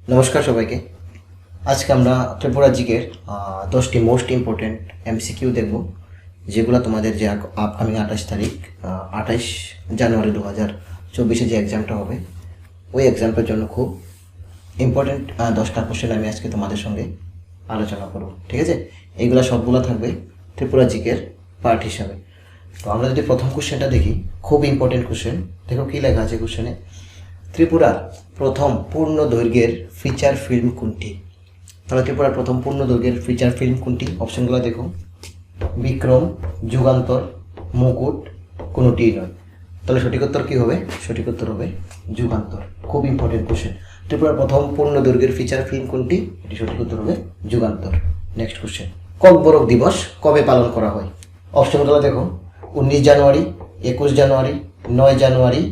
নমস্কার সবাইকে। আজকে আমরা ত্রিপুরা জিকের 10টি মোস্ট ইম্পর্টেন্ট এমসিকিউ দেখব, যেগুলো তোমাদের যে আপকামিং 28 তারিখ 28 জানুয়ারি 2024 যে এক্সামটা হবে, ওই এক্সামটার জন্য খুব ইম্পর্টেন্ট 10টা কোশ্চেন আমি আজকে তোমাদের সঙ্গে আলোচনা করব। ঠিক আছে, এইগুলো সবগুলো থাকবে ত্রিপুরা জিকের পার্ট হিসাবে। তো আমরা যদি প্রথম কোশ্চেনটা দেখি, খুব ইম্পর্টেন্ট কোশ্চেন। দেখো কী লেখা আছে কোশ্চেনে। ত্রিপুরার প্রথম পূর্ণ দৈর্ঘ্যের ফিচার ফিল্ম কোনটি? তাহলে ত্রিপুরার প্রথম পূর্ণ দৈর্ঘ্যের ফিচার ফিল্ম কোনটি? অপশনগুলো দেখো, বিক্রম, যুগান্তর, মুকুট, কোনোটিই নয়। তাহলে সঠিক উত্তর কী হবে? সঠিক উত্তর হবে যুগান্তর। খুব ইম্পর্টেন্ট কোশ্চেন। ত্রিপুরার প্রথম পূর্ণ দৈর্ঘ্যের ফিচার ফিল্ম কোনটি? এটি সঠিক উত্তর হবে যুগান্তর। নেক্সট কোশ্চেন, ককবরক দিবস কবে পালন করা হয়? অপশনগুলো দেখো, 19 জানুয়ারি, 21 জানুয়ারি, 9 জানুয়ারি,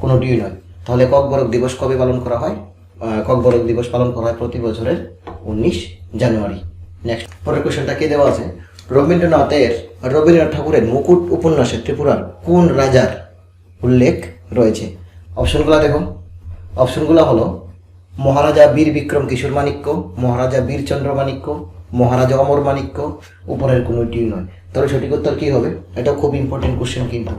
কোনোটিই নয়। তাহলে ককবরক দিবস কবে পালন করা হয়? ককবরক দিবস পালন করা হয় প্রতি বছরের 19 জানুয়ারি। নেক্সট, পরের কোশ্চেনটা কে দেওয়া আছে? রবীন্দ্রনাথ ঠাকুরের মুকুট উপন্যাসে ত্রিপুরার কোন রাজার উল্লেখ রয়েছে? অপশনগুলো দেখো। অপশনগুলো হলো মহারাজা বীর বিক্রম কিশোর মাণিক্য, মহারাজা বীরচন্দ্র মাণিক্য, মহারাজা অমর মাণিক্য, উপরের কোনোটিই নয়। তাহলে সঠিক উত্তর কী হবে? এটা খুব ইম্পর্টেন্ট কোশ্চেন কিন্তু।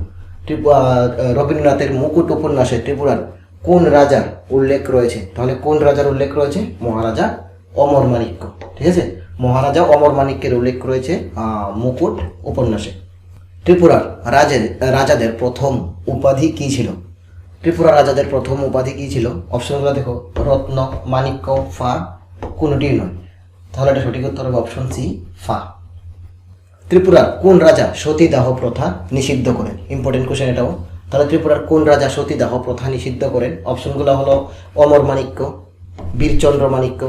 রবীন্দ্রনাথের মুকুট উপন্যাসে ত্রিপুরার কোন রাজার উল্লেখ রয়েছে? তাহলে কোন রাজার উল্লেখ রয়েছে? মহারাজা অমর মাণিক্য। ঠিক আছে, মহারাজা অমর মাণিক্যের উল্লেখ রয়েছে মুকুট উপন্যাসে। ত্রিপুরার রাজাদের প্রথম উপাধি কী ছিল? ত্রিপুরা রাজাদের প্রথম উপাধি কী ছিল? অপশনগুলো দেখো, রত্ন, মাণিক্য, ফা, কোনোটিই নয়। তাহলে এটা সঠিক উত্তর হবে অপশন সি, ফা। ত্রিপুরার কোন রাজা সতীদাহ প্রথা নিষিদ্ধ করেন? ইম্পর্টেন্ট কোশ্চেন এটাও। তাহলে ত্রিপুরার কোন রাজা সতীদাহ প্রথা নিষিদ্ধ করেন? অপশনগুলো হলো অমর মাণিক্য, বীরচন্দ্র মাণিক্য,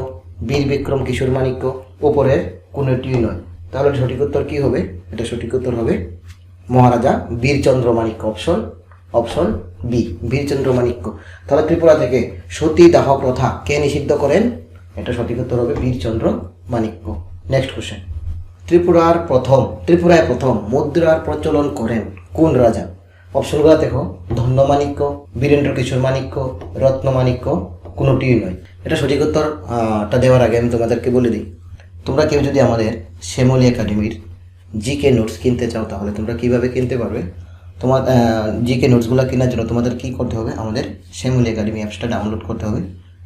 বীর বিক্রম কিশোর মাণিক্য, উপরের কোনোটিই নয়। তাহলে সঠিক উত্তর কী হবে? এটা সঠিক উত্তর হবে মহারাজা বীরচন্দ্র মাণিক্য। Option B, Birchandra Manikya. তাহলে ত্রিপুরা থেকে সতীদাহ প্রথা কে নিষিদ্ধ করেন? এটা সঠিক উত্তর হবে বীরচন্দ্র মাণিক্য। নেক্সট কোশ্চেন, ত্রিপুরায় প্রথম মুদ্রার প্রচলন করেন কোন রাজা? অপশনগুলো দেখো, ধন্যমাণিক্য, বীরেন্দ্র কিশোর মাণিক্য, রত্নমাণিক্য, কোনোটিই নয়। এটা সঠিক উত্তরটা দেওয়ার আগে আমি তোমাদেরকে বলে দিই, তোমরা কেউ যদি আমাদের শ্যামলী একাডেমির জিকে নোটস কিনতে চাও, তাহলে তোমরা কিভাবে কিনতে পারবে? তোমার জিকে নোটসগুলো কেনার জন্য তোমাদের কী করতে হবে? আমাদের শ্যামলী একাডেমি অ্যাপসটা ডাউনলোড করতে হবে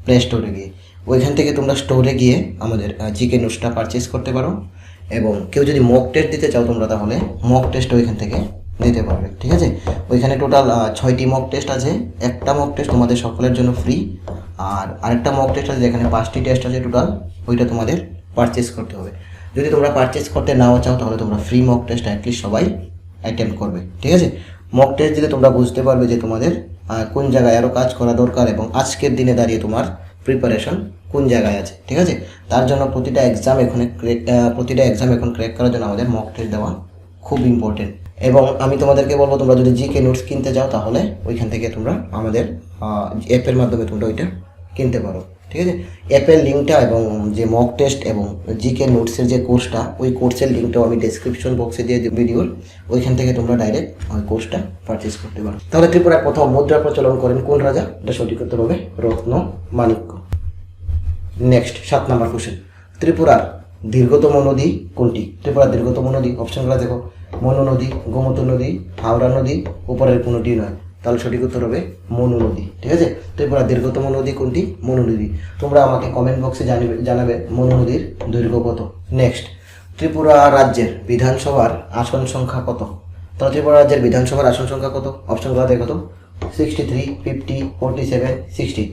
প্লে স্টোরে গিয়ে। ওইখান থেকে তোমরা স্টোরে গিয়ে আমাদের জিকে নোটসটা পারচেস করতে পারো। এবং কেউ যদি মক টেস্ট দিতে চাও তোমরা, তাহলে মক টেস্ট ওইখান থেকে দিতে পারবে। ঠিক আছে, ওইখানে টোটাল 6টি মক টেস্ট আছে। একটা মক টেস্ট তোমাদের সকলের জন্য ফ্রি, আর আরেকটা মক টেস্ট আছে যেখানে 5টি টেস্ট আছে টোটাল, ওইটা তোমাদের পারচেস করতে হবে। যদি তোমরা পারচেস করতে নাও চাও, তাহলে তোমরা ফ্রি মক টেস্ট অ্যাটলিস্ট সবাই অ্যাটেম্প করবে। ঠিক আছে, মক টেস্ট দিলে তোমরা বুঝতে পারবে যে তোমাদের কোন জায়গায় আরও কাজ করা দরকার এবং আজকের দিনে দাঁড়িয়ে তোমার প্রিপারেশন কোন জায়গায় আছে। ঠিক আছে, তার জন্য প্রতিটা এক্সাম এখন ক্র্যাক করার জন্য আমাদের মক টেস্ট দেওয়া খুব ইম্পর্টেন্ট। এবং আমি তোমাদেরকে বলবো, তোমরা যদি জিকে নোটস কিনতে যাও, তাহলে ওইখান থেকে তোমরা আমাদের অ্যাপের মাধ্যমে তোমরা ওইটা কিনতে পারো। ঠিক আছে, অ্যাপের লিঙ্কটা এবং যে মক টেস্ট এবং জিকে নোটসের যে কোর্সটা, ওই কোর্সের লিঙ্কটাও আমি ডেসক্রিপশন বক্সে দিয়ে ভিডিওর, ওইখান থেকে তোমরা ডাইরেক্ট ওই কোর্সটা পারচেস করতে পারো। তাহলে ত্রিপুরায় প্রথম মুদ্রা প্রচলন করেন কোন রাজা? এটা সঠিক উত্তর হবে রত্নমাণিক্য। নেক্সট 7 নম্বর কোশ্চেন, ত্রিপুরার দীর্ঘতম নদী কোনটি? ত্রিপুরার দীর্ঘতম নদী, অপশনগুলো দেখো, মনু নদী, গোমতী নদী, হাওড়া নদী, উপরের কোনোটি নয়। তাহলে সঠিক উত্তর হবে মনু নদী। ঠিক আছে, ত্রিপুরার দীর্ঘতম নদী কোনটি? মনু নদী। তোমরা আমাকে কমেন্ট বক্সে জানাবে মনু নদীর দৈর্ঘ্য কত। নেক্সট, ত্রিপুরা রাজ্যের বিধানসভার আসন সংখ্যা কত? তাহলে ত্রিপুরা রাজ্যের বিধানসভার আসন সংখ্যা কত? অপশনগুলো দেখো তো, 63, 50, 47, 60।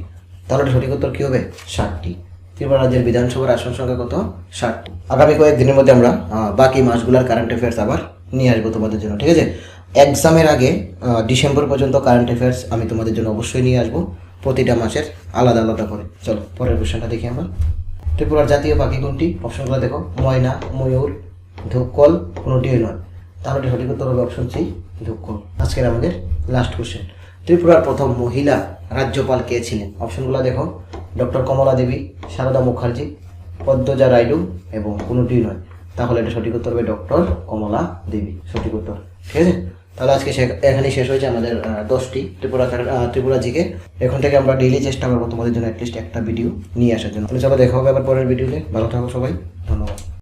তাহলে সঠিক উত্তর কী হবে? 60টি। ত্রিপুরা রাজ্যের বিধানসভার আসন সংখ্যা কত? 60টি। আগামী কয়েকদিনের মধ্যে আমরা বাকি মাসগুলোর কারেন্ট অ্যাফেয়ার্স আবার নিয়ে আসবো তোমাদের জন্য। ঠিক আছে, এক্সামের আগে ডিসেম্বর পর্যন্ত কারেন্ট অ্যাফেয়ার্স আমি তোমাদের জন্য অবশ্যই নিয়ে আসবো, প্রতিটা মাসের আলাদা আলাদা করে। চলো পরের কোশ্চেনটা দেখি আমরা। ত্রিপুরার জাতীয় পাখি কোনটি? অপশনগুলো দেখো, ময়না, ময়ূর, ধূপকল, কোনোটিই নয়। তাহলে সঠিক উত্তর হবে অপশন সি, ধূপকল। আজকের আমাদের লাস্ট কোশ্চেন, ত্রিপুরার প্রথম মহিলা রাজ্যপাল কে ছিলেন? অপশনগুলো দেখো, ডক্টর কমলা দেবী, সারদা মুখার্জি, পদ্মজা রায়ডু, এবং কোনোটিই নয়। তাহলে এটা সঠিক উত্তর হবে ডক্টর কমলা দেবী, সঠিক উত্তর। ঠিক আছে, তাহলে আজকে এখানেই শেষ হয়েছে আমাদের 10টি ত্রিপুরা জিকে। এখন থেকে আমরা ডেইলি চেষ্টা করবো তোমাদের জন্য অ্যাটলিস্ট একটা ভিডিও নিয়ে আসার জন্য। চলো দেখা হবে আবার পরের ভিডিওতে। ভালো থাকো সবাই, ধন্যবাদ।